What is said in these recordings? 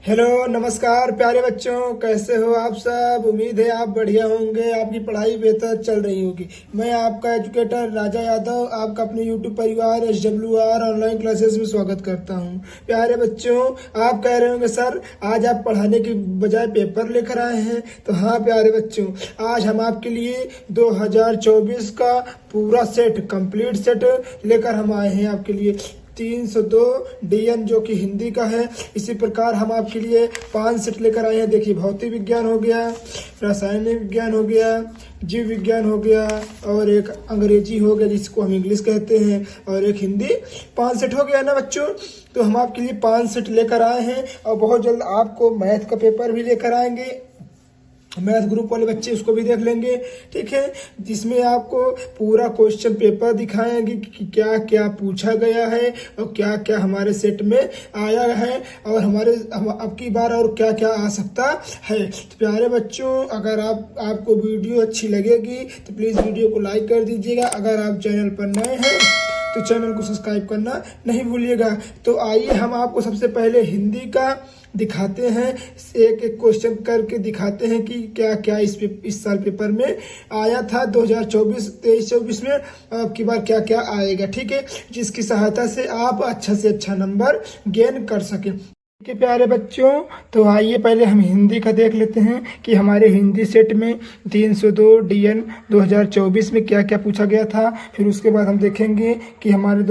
Hello नमस्कार प्यारे बच्चों, कैसे हो आप सब। उम्मीद है आप बढ़िया होंगे, आपकी पढ़ाई बेहतर चल रही होगी। मैं आपका एजुकेटर राजा यादव आपका अपने यूट्यूब परिवार SWR ऑनलाइन क्लासेस में स्वागत करता हूं। प्यारे बच्चों, आप कह रहे होंगे सर आज आप पढ़ाने की बजाय पेपर लेकर आए हैं। तो हाँ प्यारे बच्चों, आज हम आपके लिए 2024 का पूरा सेट, कंप्लीट सेट लेकर हम आए हैं आपके लिए। 302 DN जो कि हिंदी का है। इसी प्रकार हम आपके लिए 5 सेट लेकर आए हैं। देखिए, भौतिक विज्ञान हो गया, रासायनिक विज्ञान हो गया, जीव विज्ञान हो गया और एक अंग्रेजी हो गया जिसको हम इंग्लिश कहते हैं, और एक हिंदी। 5 सेट हो गया ना बच्चों। तो हम आपके लिए 5 सेट लेकर आए हैं और बहुत जल्द आपको मैथ का पेपर भी लेकर आएंगे। मैथ ग्रुप वाले बच्चे उसको भी देख लेंगे, ठीक है, जिसमें आपको पूरा क्वेश्चन पेपर दिखाएंगे कि क्या क्या पूछा गया है और क्या क्या हमारे सेट में आया है और अब की बार और क्या क्या आ सकता है। तो प्यारे बच्चों, अगर आपको वीडियो अच्छी लगेगी तो प्लीज़ वीडियो को लाइक कर दीजिएगा। अगर आप चैनल पर नए हैं तो चैनल को सब्सक्राइब करना नहीं भूलिएगा। तो आइए हम आपको सबसे पहले हिंदी का दिखाते हैं, एक एक क्वेश्चन करके दिखाते हैं कि क्या क्या इस साल पेपर में आया था 2023-24 में, अब की बार क्या क्या आएगा, ठीक है, जिसकी सहायता से आप अच्छा से अच्छा नंबर गेन कर सकें। ठीक है प्यारे बच्चों, तो आइए पहले हम हिंदी का देख लेते हैं कि हमारे हिंदी सेट में 302 DN 2024 में क्या क्या पूछा गया था। फिर उसके बाद हम देखेंगे कि हमारे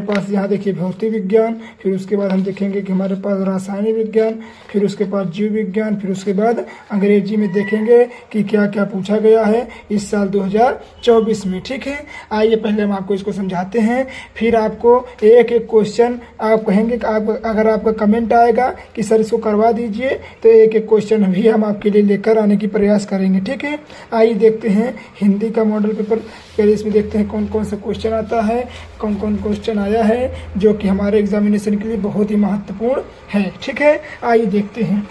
पास यहाँ देखिए भौतिक विज्ञान, फिर उसके बाद हम देखेंगे कि हमारे पास रासायनिक विज्ञान, फिर उसके बाद जीव विज्ञान, फिर उसके बाद अंग्रेजी में देखेंगे कि क्या क्या पूछा गया है इस साल 2024 में। ठीक है, आइए पहले हम आपको इसको समझाते हैं, फिर आपको एक एक क्वेश्चन आप कहेंगे कि अगर आपका कमेंट आएगा कि सर इसको करवा दीजिए तो एक एक क्वेश्चन भी हम आपके लिए लेकर आने की प्रयास करेंगे। ठीक है, आइए देखते हैं हिंदी का मॉडल पेपर। पहले इसमें देखते हैं कौन कौन सा क्वेश्चन आता है, कौन कौन क्वेश्चन आया है जो कि हमारे एग्जामिनेशन के लिए बहुत ही महत्वपूर्ण है। ठीक है, आइए देखते हैं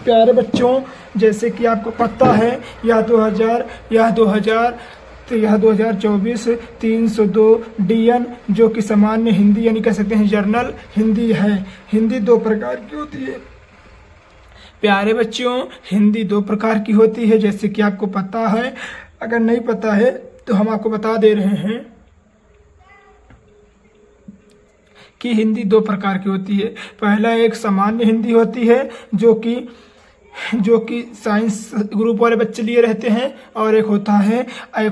प्यारे बच्चों। जैसे कि आपको पता है यह 2024 302 DN जो कि सामान्य हिंदी यानी कह सकते हैं जर्नल हिंदी है। हिंदी 2 प्रकार की होती है प्यारे बच्चों, हिंदी 2 प्रकार की होती है, जैसे कि आपको पता है। अगर नहीं पता है तो हम आपको बता दे रहे हैं कि हिंदी 2 प्रकार की होती है। पहला एक सामान्य हिंदी होती है जो कि साइंस ग्रुप वाले बच्चे लिए रहते हैं, और एक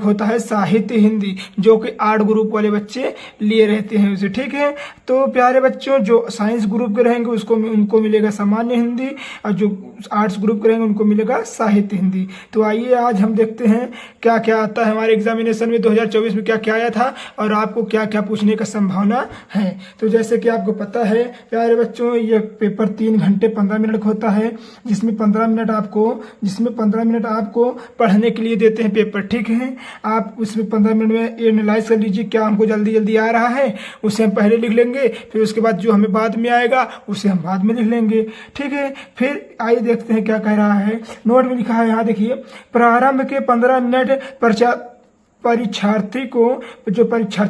होता है साहित्य हिंदी जो कि आर्ट ग्रुप वाले बच्चे लिए रहते हैं उसे। ठीक है, तो प्यारे बच्चों जो साइंस ग्रुप के रहेंगे उनको मिलेगा सामान्य हिंदी, और जो आर्ट्स ग्रुप के रहेंगे उनको मिलेगा साहित्य हिंदी। तो आइए आज हम देखते हैं क्या क्या आता है हमारे एग्जामिनेशन में 2024 में, क्या क्या आया था और आपको क्या क्या पूछने का संभावना है। तो जैसे कि आपको पता है प्यारे बच्चों, ये पेपर 3 घंटे 15 मिनट का होता है, जिसमें 15 मिनट आपको पढ़ने के लिए देते हैं पेपर। ठीक है, आप उसमें 15 मिनट में एनालाइज कर लीजिए क्या हमको जल्दी जल्दी आ रहा है, उसे हम पहले लिख लेंगे, फिर उसके बाद जो हमें बाद में आएगा उसे हम बाद में लिख लेंगे। ठीक है, फिर आइए देखते हैं क्या कह रहा है। नोट में लिखा है, यहाँ देखिए, प्रारंभ के 15 मिनट परीक्षार्थी जो परीक्षा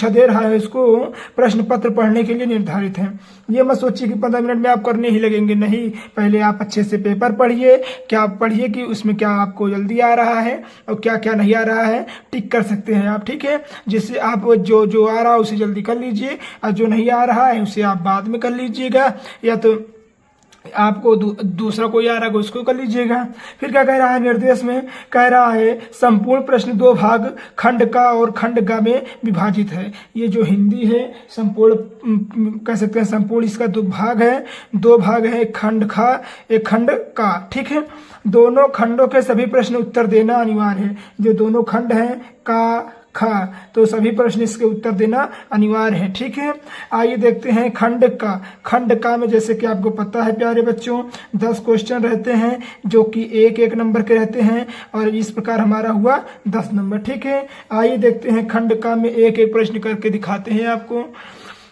दे रहा है उसको प्रश्न पत्र पढ़ने के लिए निर्धारित है। ये मत सोचिए कि 15 मिनट में आप करने ही लगेंगे, नहीं, पहले आप अच्छे से पेपर पढ़िए, पढ़िए कि उसमें क्या आपको जल्दी आ रहा है और क्या क्या नहीं आ रहा है, टिक कर सकते हैं आप। ठीक है, जिससे आप जो आ रहा है उसे जल्दी कर लीजिए और जो नहीं आ रहा है उसे आप बाद में कर लीजिएगा, या तो आपको दूसरा कोई आ रहा है उसको कर लीजिएगा। फिर क्या कह रहा है निर्देश में, कह रहा है संपूर्ण प्रश्न 2 भाग खंड का और खंड का में विभाजित है। ये जो हिंदी है संपूर्ण कह सकते हैं, संपूर्ण इसका 2 भाग है, 2 भाग है, खंड का एक खंड का। ठीक है, दोनों खंडों के सभी प्रश्न उत्तर देना अनिवार्य है। जो दोनों खंड हैं का खा, तो सभी प्रश्न इसके उत्तर देना अनिवार्य है। ठीक है, आइए देखते हैं खंड का में, जैसे कि आपको पता है प्यारे बच्चों 10 क्वेश्चन रहते हैं जो कि एक नंबर के रहते हैं, और इस प्रकार हमारा हुआ 10 नंबर। ठीक है, आइए देखते हैं खंड का में एक एक प्रश्न करके दिखाते हैं आपको।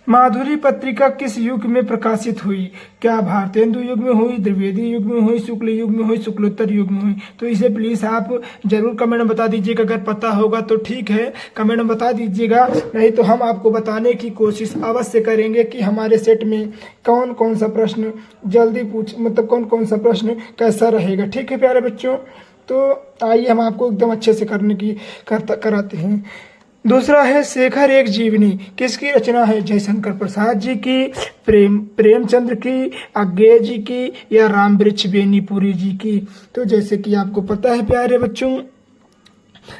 माधुरी पत्रिका किस युग में प्रकाशित हुई? क्या भारतेंदु युग में हुई, द्विवेदी युग में हुई, शुक्ल युग में हुई, शुक्लोत्तर युग में हुई? तो इसे प्लीज आप जरूर कमेंट में बता दीजिएगा। अगर पता होगा तो ठीक है, कमेंट में बता दीजिएगा, नहीं तो हम आपको बताने की कोशिश अवश्य करेंगे कि हमारे सेट में कौन कौन सा प्रश्न जल्दी कौन कौन सा प्रश्न कैसा रहेगा। ठीक है प्यारे बच्चों, तो आइए हम आपको एकदम अच्छे से कराते हैं। दूसरा है शेखर एक जीवनी, किसकी रचना है? जयशंकर प्रसाद जी की, प्रेमचंद्र की, अज्ञेय जी की, या रामवृक्ष बेनीपुरी जी की? तो जैसे कि आपको पता है प्यारे बच्चों,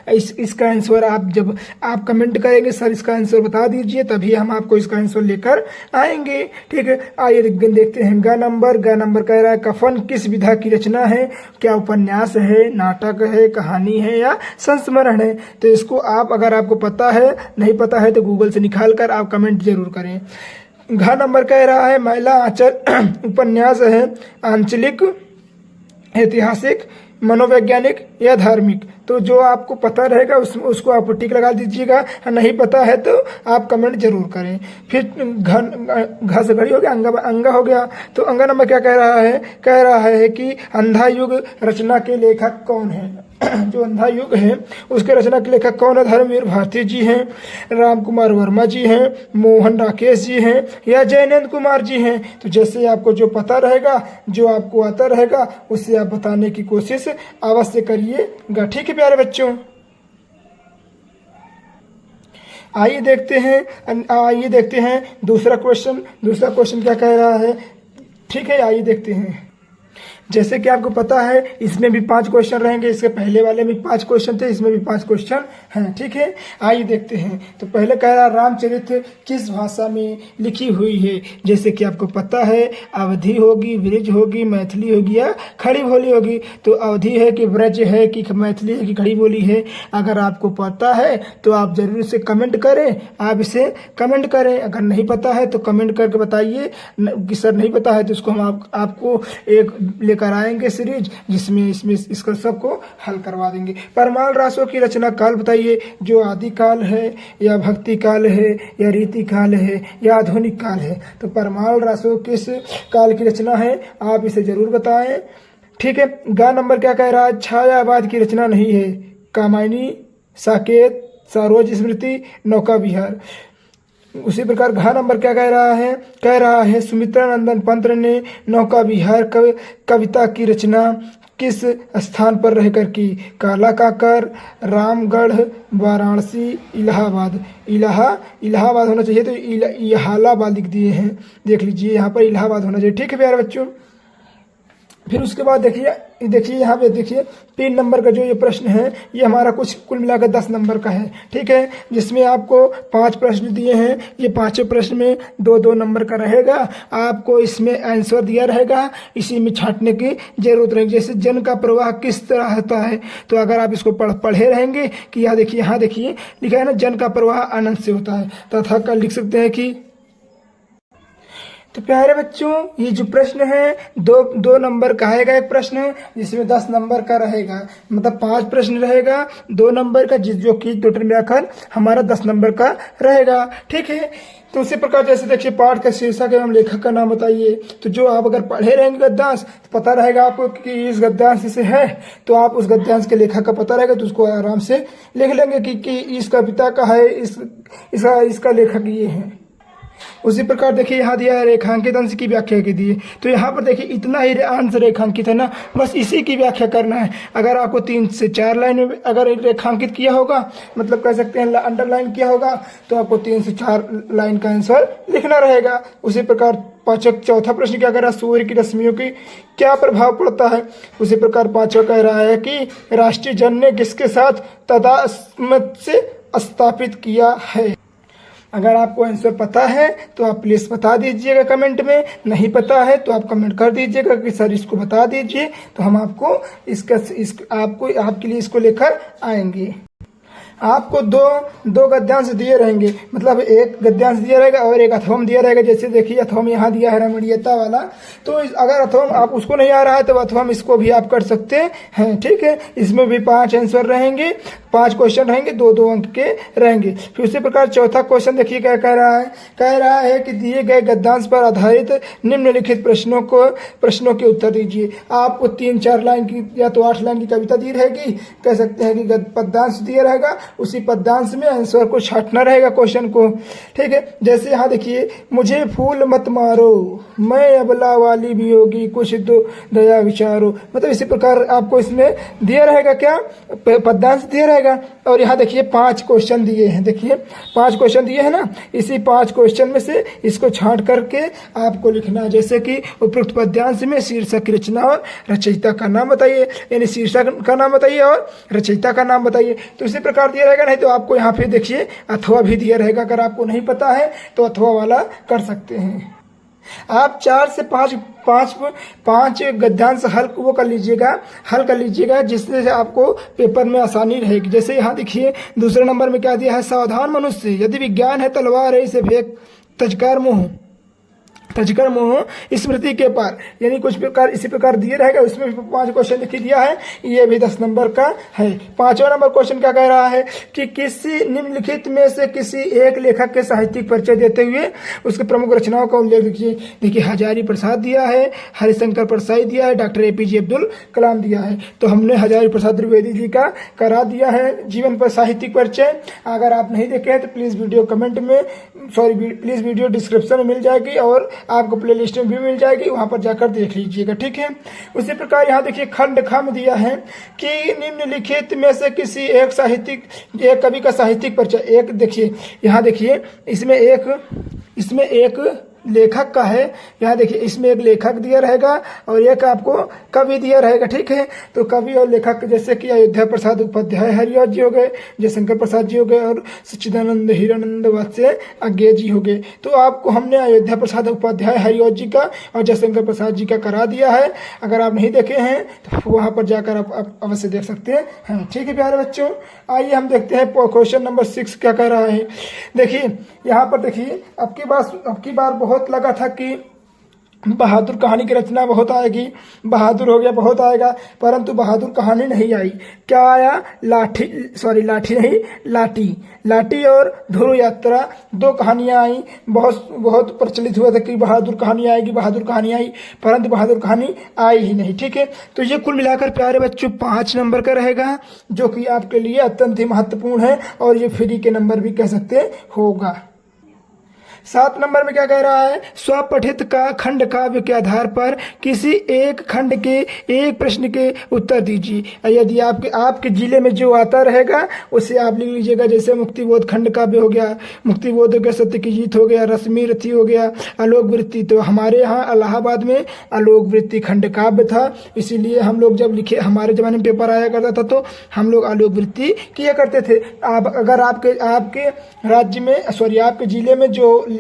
इसका आंसर जब आप कमेंट करेंगे सर इसका आंसर बता दीजिए, तभी हम आपको इसका आंसर लेकर आएंगे। ठीक है, आइए देखते हैं। ग नंबर कह रहा है कफन किस विधा की रचना है? क्या उपन्यास है, नाटक है, कहानी है, या संस्मरण है? तो इसको आप अगर आपको पता है, नहीं पता है तो गूगल से निकाल कर आप कमेंट जरूर करें। घ नंबर कह रहा है महिला आंचल उपन्यास है, आंचलिक, ऐतिहासिक, मनोवैज्ञानिक या धार्मिक? तो जो आपको पता रहेगा उसको आप टिक लगा दीजिएगा, नहीं पता है तो आप कमेंट जरूर करें। फिर घ से घड़ी हो गया, अंगा हो गया। तो अंगा नंबर क्या कह रहा है? कह रहा है कि अंधा युग रचना के लेखक कौन है? जो अंधा युग है उसके रचना के लेखक कौन है? धर्मवीर भारती जी हैं, राम कुमार वर्मा जी हैं, मोहन राकेश जी हैं, या जयनंद कुमार जी हैं? तो जैसे आपको जो पता रहेगा, जो आपको आता रहेगा, उससे आप बताने की कोशिश अवश्य करिएगा। ठीक है प्यारे बच्चों, आइए देखते हैं दूसरा क्वेश्चन क्या कह रहा है। ठीक है, आइए देखते हैं। जैसे कि आपको पता है इसमें भी 5 क्वेश्चन रहेंगे, इसके पहले वाले में 5 क्वेश्चन थे, इसमें भी 5 क्वेश्चन हैं। ठीक है, आइए देखते हैं। तो पहले कह रहा रामचरित किस भाषा में लिखी हुई है? जैसे कि आपको पता है अवधी होगी, ब्रज होगी, मैथिली होगी, या खड़ी बोली होगी? तो अवधी है कि ब्रज है कि मैथिली है कि खड़ी बोली है? अगर आपको पता है तो आप जरूर इसे कमेंट करें। अगर नहीं पता है तो कमेंट करके बताइए कि सर नहीं पता है, तो उसको हम आपको एक कराएंगे सीरीज जिसमें इसका सबको हल करवा देंगे। परमाल रासों की रचना काल बताइए, जो आदि काल है, या भक्ति काल है, या रीति काल है, या आधुनिक काल है? तो परमाल रासों किस काल की रचना है, आप इसे जरूर बताएं। ठीक है, ग नंबर क्या कह रहा है? छायावाद की रचना नहीं है, कामायनी, साकेत, सरोज स्मृति, नौका विहार? उसी प्रकार घ नंबर क्या कह रहा है सुमित्रा नंदन पंत ने नौका विहार कविता की रचना किस स्थान पर रहकर की? काला काकर, रामगढ़, वाराणसी, इलाहाबाद? इलाहाबाद होना चाहिए, तो इलाहाबाद लिख दिए हैं, देख लीजिए यहाँ पर इलाहाबाद होना चाहिए। ठीक है प्यारे बच्चों, फिर उसके बाद देखिए यहाँ पे देखिए 3 नंबर का जो ये प्रश्न है, ये हमारा कुल मिलाकर 10 नंबर का है। ठीक है, जिसमें आपको 5 प्रश्न दिए हैं, ये 5 प्रश्न में 2-2 नंबर का रहेगा। आपको इसमें आंसर दिया रहेगा, इसी में छांटने की जरूरत रहेगी। जैसे जन का प्रवाह किस तरह होता है, तो अगर आप इसको पढ़े रहेंगे कि यहाँ देखिए लिखा है ना, जन का प्रवाह आनंद से होता है, तथा कल लिख सकते हैं कि। तो प्यारे बच्चों, ये जो प्रश्न है 2 नंबर का आएगा एक प्रश्न, जिसमें 10 नंबर का रहेगा, मतलब 5 प्रश्न रहेगा 2 नंबर का, जो कि टोटल मिलाकर हमारा 10 नंबर का रहेगा। ठीक है, तो उसी प्रकार जैसे देखिए पाठ का शीर्षक एवं लेखक का नाम बताइए। तो जो आप अगर पढ़े रहेंगे गद्यांश, तो पता रहेगा आपको कि इस गद्यांश से है, तो आप उस गद्यांश के लेखक का पता रहेगा, तो उसको आराम से लिख लेंगे कि इस कविता का है, इसका लेखक ये है। उसी प्रकार देखिए यहाँ दिया है रेखांकित अंश की व्याख्या की दी है। तो यहाँ पर देखिए इतना ही अंश रेखांकित है ना, बस इसी की व्याख्या करना है। अगर आपको 3 से 4 लाइन में अगर रेखांकित किया होगा, मतलब कह सकते हैं अंडरलाइन किया होगा, तो आपको 3 से 4 लाइन का आंसर लिखना रहेगा। उसी प्रकार चौथा प्रश्न क्या कह रहा है? सूर्य की रश्मियों की क्या प्रभाव पड़ता है? उसी प्रकार 5वां कह रहा है कि राष्ट्रीय जन ने किसके साथ तदास्मत से स्थापित किया है? अगर आपको आंसर पता है तो आप प्लीज़ बता दीजिएगा कमेंट में, नहीं पता है तो आप कमेंट कर दीजिएगा कि सर इसको बता दीजिए, तो हम आपको आपके लिए इसको लेकर आएंगे। आपको दो गद्यांश दिए रहेंगे, मतलब एक गद्यांश दिया रहेगा और एक अथवम दिया रहेगा। जैसे देखिए अथवम यहाँ दिया है रमणीयता वाला, तो अगर अथवम आप उसको नहीं आ रहा है तो अथवम इसको भी आप कर सकते हैं। ठीक है, इसमें भी 5 आंसर रहेंगे। 5 क्वेश्चन रहेंगे, 2-2 अंक के रहेंगे। फिर उसी प्रकार चौथा क्वेश्चन देखिए क्या कह रहा है कि दिए गए गद्यांश पर आधारित निम्नलिखित प्रश्नों के उत्तर दीजिए। आपको 3-4 लाइन की या तो 8 लाइन की कविता दी रहेगी, कह सकते हैं कि पद्यांश दिया रहेगा, उसी पद्यांश में आंसर को छांटना रहेगा क्वेश्चन को, ठीक है। जैसे यहाँ देखिए, मुझे फूल मत मारो, मैं अबला वाली भी होगी, कुछ तो दया विचारो। मतलब इसी प्रकार आपको इसमें दिया रहेगा क्या, पद्यांश दिया रहेगा। और यहाँ देखिए 5 क्वेश्चन दिए हैं, देखिए 5 क्वेश्चन दिए हैं ना, इसी 5 क्वेश्चन में से इसको छांट करके आपको लिखना है। जैसे कि उपरोक्त पद्यांश में शीर्षक की रचना और रचयिता का नाम बताइए, यानी शीर्षक का नाम बताइए और रचयिता का नाम बताइए। तो इसी प्रकार दिया रहेगा। नहीं तो आपको यहाँ पे देखिए अथवा भी दिया रहेगा, अगर आपको नहीं पता है तो अथवा वाला कर सकते हैं। आप 4 से 5 गद्यांश हल कर लीजिएगा, जिससे आपको पेपर में आसानी रहेगी। जैसे यहाँ देखिए दूसरे नंबर में क्या दिया है, सावधान मनुष्य, यदि विज्ञान है तलवार है, इसे फेंक तजकर मोह स्मृति के पार, यानी कुछ प्रकार इसी प्रकार दिए रहेगा। उसमें 5 क्वेश्चन लिख दिया है, ये भी 10 नंबर का है। 5वां नंबर क्वेश्चन क्या कह रहा है कि किसी निम्नलिखित में से किसी एक लेखक के साहित्यिक परिचय देते हुए उसके प्रमुख रचनाओं का उल्लेख लीजिए। देखिए हजारी प्रसाद दिया है, हरिशंकर परसाई दिया है, डॉक्टर APJ अब्दुल कलाम दिया है। तो हमने हजारी प्रसाद द्विवेदी जी का करा दिया है जीवन पर साहित्यिक परिचय। अगर आप नहीं देखे हैं तो प्लीज़ वीडियो डिस्क्रिप्शन में मिल जाएगी और आपको प्ले लिस्ट में भी मिल जाएगी, वहां पर जाकर देख लीजिएगा, ठीक है। उसी प्रकार यहाँ देखिए खंड ख में दिया है कि निम्नलिखित में से किसी एक कवि का साहित्यिक परिचय। एक देखिए यहाँ देखिए इसमें एक लेखक का है, यहाँ देखिए इसमें एक लेखक दिया रहेगा और एक आपको कवि दिया रहेगा, ठीक है। तो कवि और लेखक जैसे कि अयोध्या प्रसाद उपाध्याय हरिऔध जी हो गए, जयशंकर प्रसाद जी हो गए और सच्चिदानंद हीरानंद वात्स्य अज्ञे जी हो गए। तो आपको हमने अयोध्या प्रसाद उपाध्याय हरिऔध जी का और जयशंकर प्रसाद जी का करा दिया है। अगर आप नहीं देखे हैं तो वहाँ पर जाकर आप अवश्य देख सकते हैं, ठीक है प्यारे बच्चों। आइए हम देखते हैं क्वेश्चन नंबर 6 क्या कह रहा है। देखिए यहाँ पर देखिए अब की बार बहुत लगा था कि बहादुर कहानी की रचना बहुत आएगी, बहादुर हो गया बहुत आएगा, परंतु बहादुर कहानी नहीं आई। क्या आया, लाठी और ध्रुव यात्रा 2 कहानियां आई। बहुत प्रचलित हुआ था कि बहादुर कहानी आई, परंतु बहादुर कहानी आई ही नहीं, ठीक है। तो ये कुल मिलाकर प्यारे बच्चों 5 नंबर का रहेगा, जो कि आपके लिए अत्यंत ही महत्वपूर्ण है और ये फ्री के नंबर भी कह सकते होगा। 7 नंबर में क्या कह रहा है, स्वपठित का खंड काव्य के आधार पर किसी एक खंड के एक प्रश्न के उत्तर दीजिए। यदि आपके जिले में जो आता रहेगा उसे आप लिख लीजिएगा। जैसे मुक्तिबोध खंड काव्य हो गया, मुक्तिबोध हो गया, सत्य की जीत हो गया, रश्मि रथी हो गया, आलोक वृत्ति। तो हमारे यहाँ इलाहाबाद में आलोक वृत्ति खंड काव्य था, इसीलिए हम लोग जब लिखे, हमारे जमाने में पेपर आया करता था तो हम लोग आलोक वृत्ति किया करते थे। अगर आपके राज्य में आपके जिले में जो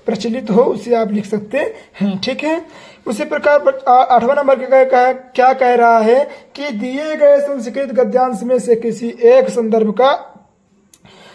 प्रचलित हो उसे आप लिख सकते हैं, ठीक है। उसी प्रकार 8वां नंबर क्या कह रहा है कि दिए गए संस्कृत गद्यांश में से किसी एक संदर्भ का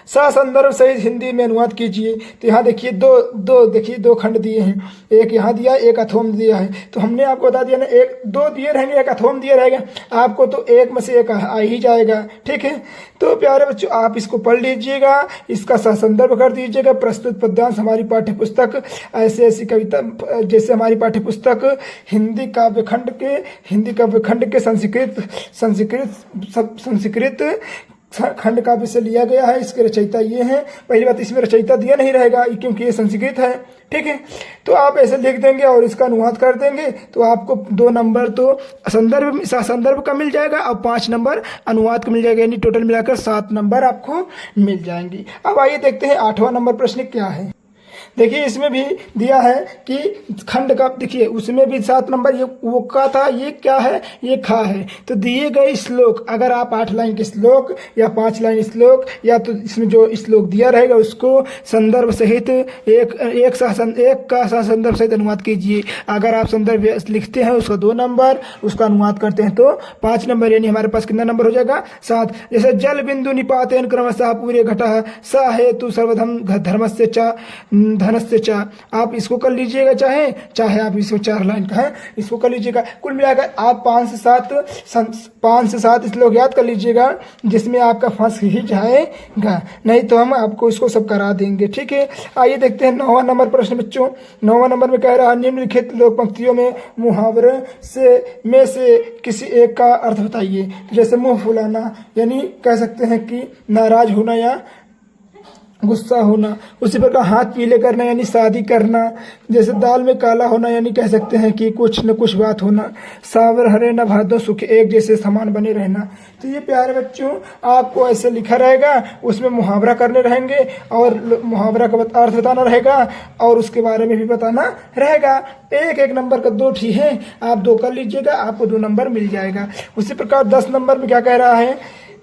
ससंदर्भ सहित हिंदी में अनुवाद कीजिए। तो यहाँ देखिए दो खंड दिए हैं, एक यहाँ दिया, एक अथोम दिया है। तो हमने आपको बता दिया ना, 2 दिए रहेंगे, एक अथोम दिया रहेगा, आपको तो एक में से एक आ ही जाएगा, ठीक है। तो प्यारे बच्चों आप इसको पढ़ लीजिएगा, इसका सहसंदर्भ कर दीजिएगा। प्रस्तुत पद्यांश हमारी पाठ्यपुस्तक ऐसी कविता, जैसे हमारी पाठ्यपुस्तक हिंदी काव्य खंड के संस्कृत खंड काव्य से लिया गया है। इसके रचयिता ये हैं। पहली बात, इसमें रचयिता दिया नहीं रहेगा क्योंकि ये संस्कृत है, ठीक है। तो आप ऐसे लिख देंगे और इसका अनुवाद कर देंगे तो आपको 2 नंबर तो संदर्भ का मिल जाएगा और 5 नंबर अनुवाद का मिल जाएगा, यानी टोटल मिलाकर 7 नंबर आपको मिल जाएंगे। अब आइए देखते हैं 8वां नंबर प्रश्न क्या है। देखिए इसमें भी दिया है कि खंड का, देखिए उसमें भी 7 नंबर, ये वो का था, ये क्या है, ये खा है। तो दिए गए श्लोक, अगर आप 8 लाइन के श्लोक या 5 लाइन श्लोक या तो इसमें जो श्लोक दिया रहेगा उसको संदर्भ सहित एक का संदर्भ सहित अनुवाद कीजिए। अगर आप संदर्भ लिखते हैं उसका 2 नंबर, उसका अनुवाद करते हैं तो 5 नंबर, यानी हमारे पास कितना नंबर हो जाएगा, 7। जैसे जल बिंदु निपातेन क्रमशः पूरे घटः स हेतु सर्वधम धर्मस्य च धनस्य चा, आप इसको कर लीजिएगा, चाहे आप इसको 4 लाइन का है इसको कर लीजिएगा। कुल मिलाकर आप 5 से 7 श्लोक याद कर लीजिएगा, जिसमें आपका फंस ही जाएगा, नहीं तो हम आपको इसको सब करा देंगे। ठीक है, आइए देखते हैं 9वां नंबर प्रश्न बच्चों। 9वां नंबर में कह रहा है निम्नलिखित लोक पंक्तियों में मुहावरे में से किसी एक का अर्थ बताइए। तो जैसे मुंह फुलाना यानी कह सकते हैं कि नाराज होना या गुस्सा होना। उसी प्रकार हाथ पीले करना यानी शादी करना। जैसे दाल में काला होना यानी कह सकते हैं कि कुछ न कुछ बात होना। सावर हरे न भादो सुख एक जैसे समान बने रहना। तो ये प्यारे बच्चों आपको ऐसे लिखा रहेगा, उसमें मुहावरा करने रहेंगे और मुहावरा का अर्थ बताना रहेगा और उसके बारे में भी बताना रहेगा। एक नंबर का 2 ठीक है, आप 2 कर लीजिएगा, आपको 2 नंबर मिल जाएगा। उसी प्रकार 10 नंबर में क्या कह रहा है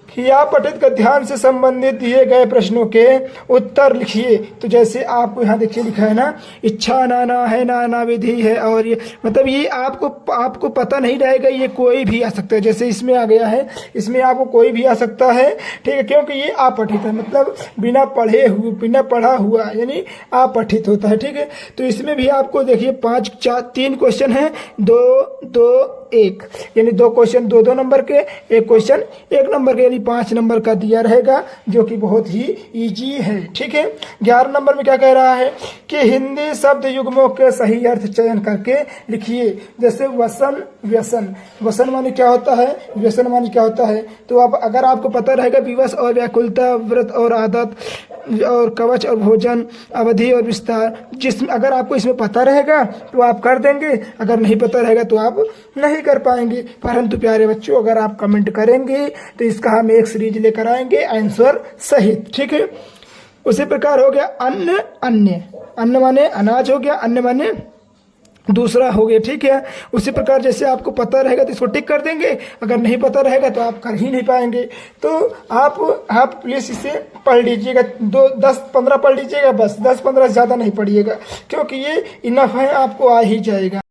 कि आप पठित गद्यांश से संबंधित दिए गए प्रश्नों के उत्तर लिखिए। तो जैसे आपको यहाँ देखिए लिखा है ना, इच्छा नाना है, नाना विधि है, और ये मतलब ये आपको पता नहीं रहेगा, ये कोई भी आ सकता है। जैसे इसमें आ गया है, इसमें आपको कोई भी आ सकता है, ठीक है, क्योंकि ये अपठित है, मतलब बिना पढ़ा हुआ यानी अपठित होता है। ठीक है, तो इसमें भी आपको देखिए 3 क्वेश्चन है, 2-2-1 यानी 2 क्वेश्चन 2-2 नंबर के, 1 क्वेश्चन 1 नंबर के, यानी 5 नंबर का दिया रहेगा, जो कि बहुत ही इजी है। ठीक है, 11 नंबर में क्या कह रहा है कि हिंदी शब्द युग्मों के सही अर्थ चयन करके लिखिए। जैसे वसन, व्यसन, वसन माने क्या होता है, व्यसन माने क्या होता है। तो आप अगर आपको पता रहेगा विवश और व्याकुलता, व्रत और आदत और कवच और भोजन, अवधि और विस्तार, जिसमें अगर आपको इसमें पता रहेगा तो आप कर देंगे, अगर नहीं पता रहेगा तो आप नहीं कर पाएंगे। परंतु प्यारे बच्चों अगर आप कमेंट करेंगे तो इसका हम एक सीरीज लेकर आएंगे आंसर सहित। ठीक है, उसी प्रकार हो गया अन्न, अन्य, अन्न माने अनाज हो गया, अन्य माने दूसरा हो गया। ठीक है, उसी प्रकार जैसे आपको पता रहेगा तो इसको टिक कर देंगे, अगर नहीं पता रहेगा तो आप कर ही नहीं पाएंगे। तो आप प्लीज इसे पढ़ लीजिएगा, 10-15 पढ़ लीजिएगा, बस 10-15 ज़्यादा नहीं पढ़िएगा, क्योंकि ये इनफ है, आपको आ ही जाएगा।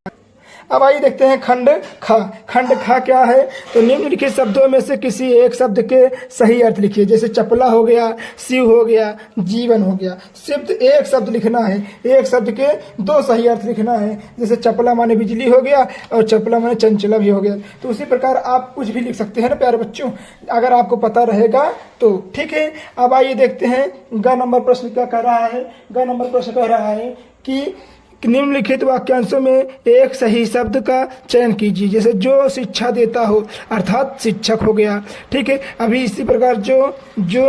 अब आइए देखते हैं खंड खा क्या है। तो निम्नलिखित शब्दों में से किसी एक शब्द के सही अर्थ लिखिए। जैसे चपला हो गया, शिव हो गया, जीवन हो गया। सिर्फ एक शब्द लिखना है, एक शब्द के 2 सही अर्थ लिखना है। जैसे चपला माने बिजली हो गया और चपला माने चंचला भी हो गया। तो उसी प्रकार आप कुछ भी लिख सकते हैं ना प्यारे बच्चों, अगर आपको पता रहेगा तो। ठीक है, अब आइए देखते हैं ग नंबर प्रश्न क्या कह रहा है। ग नंबर प्रश्न कह रहा है कि निम्नलिखित वाक्यांशों में एक सही शब्द का चयन कीजिए। जैसे जो शिक्षा देता हो अर्थात शिक्षक हो गया। ठीक है, अभी इसी प्रकार जो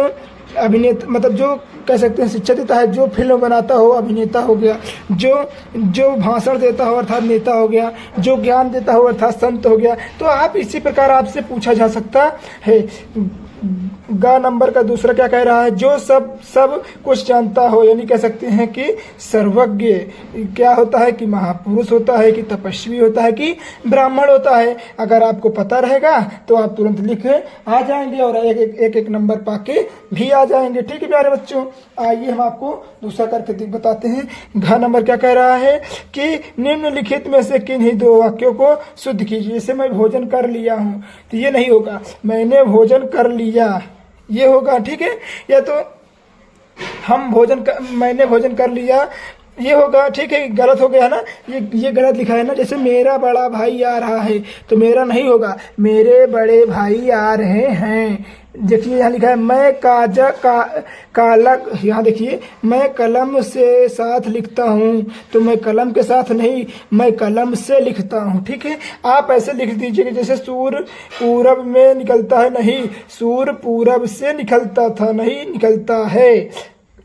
अभिनेता मतलब जो कह सकते हैं शिक्षा देता है, जो फिल्म बनाता हो अभिनेता हो गया, जो भाषण देता हो अर्थात नेता हो गया, जो ज्ञान देता हो अर्थात संत हो गया। तो आप इसी प्रकार आपसे पूछा जा सकता है। ग नंबर का दूसरा क्या कह रहा है, जो सब कुछ जानता हो, यानी कह सकते हैं कि सर्वज्ञ क्या होता है, कि महापुरुष होता है, कि तपस्वी होता है, कि ब्राह्मण होता है। अगर आपको पता रहेगा तो आप तुरंत लिख आ जाएंगे और एक नंबर पाके भी आ जाएंगे। ठीक है प्यारे बच्चों, आइए हम आपको दूसरा करके बताते हैं। घ नंबर क्या कह रहा है कि निम्नलिखित में से किन्हीं 2 वाक्यों को शुद्ध कीजिए। जैसे मैं भोजन कर लिया हूँ, तो ये नहीं होगा, मैंने भोजन कर लिया, ये होगा। ठीक है, या तो मैंने भोजन कर लिया, ये होगा। ठीक है, गलत हो गया ना, ये गलत लिखा है ना। जैसे मेरा बड़ा भाई आ रहा है, तो मेरा नहीं होगा, मेरे बड़े भाई आ रहे हैं। देखिए यहाँ लिखा है मैं यहाँ देखिए मैं कलम से साथ लिखता हूँ, तो मैं कलम के साथ नहीं, मैं कलम से लिखता हूँ। ठीक है, आप ऐसे लिख दीजिएगा। जैसे सूर्य पूरब में निकलता है, नहीं, सूर्य पूरब से निकलता था, नहीं निकलता है।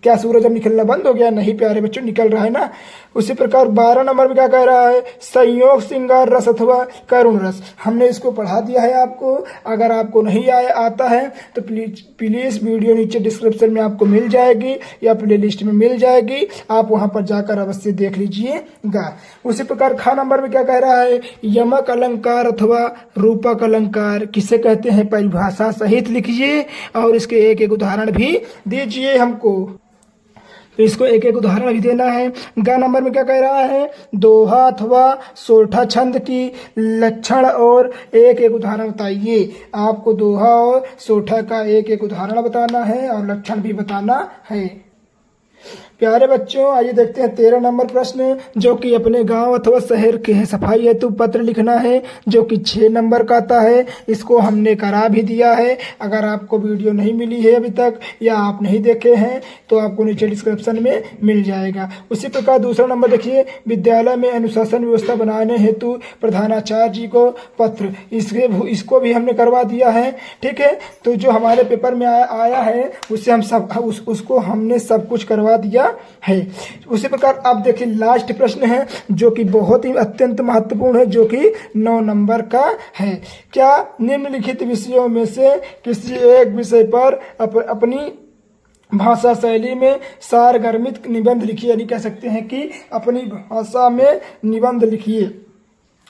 क्या सूरज अब निकलना बंद हो गया? नहीं प्यारे बच्चों, निकल रहा है ना। उसी प्रकार 12 नंबर में क्या कह रहा है, संयोग श्रृंगार रस अथवा करुण रस। हमने इसको पढ़ा दिया है आपको। अगर आपको नहीं आता है तो प्लीज वीडियो नीचे डिस्क्रिप्शन में आपको मिल जाएगी या प्ले लिस्ट में मिल जाएगी, आप वहां पर जाकर अवश्य देख लीजिएगा। उसी प्रकार ख नंबर में क्या कह रहा है, यमक अलंकार अथवा रूपक अलंकार किसे कहते हैं, परिभाषा सहित लिखिए और इसके एक उदाहरण भी दीजिए हमको। तो इसको एक उदाहरण भी देना है। ग नंबर में क्या कह रहा है, दोहा अथवा सोठा छंद की लक्षण और एक उदाहरण बताइए। आपको दोहा और सोठा का एक उदाहरण बताना है और लक्षण भी बताना है। प्यारे बच्चों, आइए देखते हैं 13 नंबर प्रश्न, जो कि अपने गांव अथवा शहर के सफाई हेतु पत्र लिखना है, जो कि 6 नंबर का आता है। इसको हमने करा भी दिया है। अगर आपको वीडियो नहीं मिली है अभी तक या आप नहीं देखे हैं तो आपको नीचे डिस्क्रिप्शन में मिल जाएगा। उसी प्रकार दूसरा नंबर देखिए, विद्यालय में अनुशासन व्यवस्था बनाने हेतु प्रधानाचार्य जी को पत्र, इसको भी हमने करवा दिया है। ठीक है, तो जो हमारे पेपर में आया है उससे हम सब उसको हमने सब कुछ करवा दिया है। उसी प्रकार अब देखिए लास्ट प्रश्न है, जो कि बहुत ही अत्यंत महत्वपूर्ण है, जो कि 9 नंबर का है। क्या निम्नलिखित विषयों में से किसी एक विषय पर अपनी भाषा शैली में सारगर्भित निबंध लिखिए, यानी कह सकते हैं कि अपनी भाषा में निबंध लिखिए।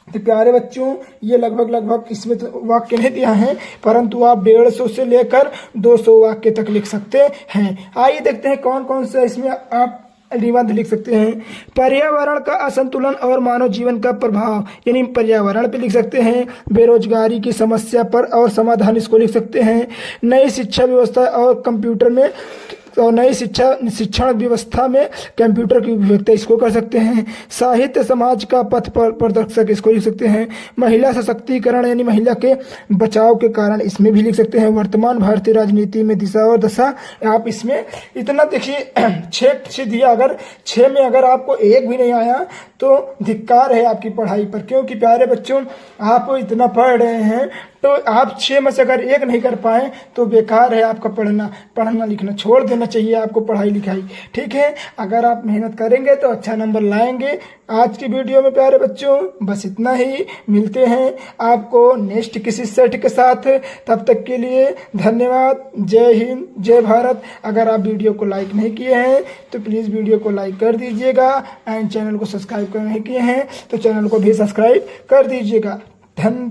तो प्यारे बच्चों, ये लगभग इसमें तो वाक्य नहीं दिया है, परंतु आप 150 से लेकर 200 वाक्य तक लिख सकते हैं। आइए देखते हैं कौन कौन से इसमें आप निबंध लिख सकते हैं। पर्यावरण का असंतुलन और मानव जीवन का प्रभाव, यानी पर्यावरण पे लिख सकते हैं। बेरोजगारी की समस्या पर और समाधान, इसको लिख सकते हैं। नई शिक्षा व्यवस्था और कंप्यूटर में और नई शिक्षण व्यवस्था में कंप्यूटर की उपयोगिता, इसको कर सकते हैं। साहित्य समाज का पथ प्रदर्शक, इसको लिख सकते हैं। महिला सशक्तिकरण यानी महिला के बचाव के कारण, इसमें भी लिख सकते हैं। वर्तमान भारतीय राजनीति में दिशा और दशा, आप इसमें इतना देखिए 6 दिया। अगर 6 में अगर आपको एक भी नहीं आया तो धिक्कार है आपकी पढ़ाई पर, क्योंकि प्यारे बच्चों आप इतना पढ़ रहे हैं तो आप 6 में से अगर एक नहीं कर पाए तो बेकार है आपका पढ़ना लिखना, छोड़ देना चाहिए आपको पढ़ाई लिखाई। ठीक है, अगर आप मेहनत करेंगे तो अच्छा नंबर लाएंगे। आज की वीडियो में प्यारे बच्चों बस इतना ही। मिलते हैं आपको नेक्स्ट किसी सेट के साथ, तब तक के लिए धन्यवाद। जय हिंद, जय भारत। अगर आप वीडियो को लाइक नहीं किए हैं तो प्लीज़ वीडियो को लाइक कर दीजिएगा, एंड चैनल को सब्सक्राइब नहीं किए हैं तो चैनल को भी सब्सक्राइब कर दीजिएगा। धन्यवाद।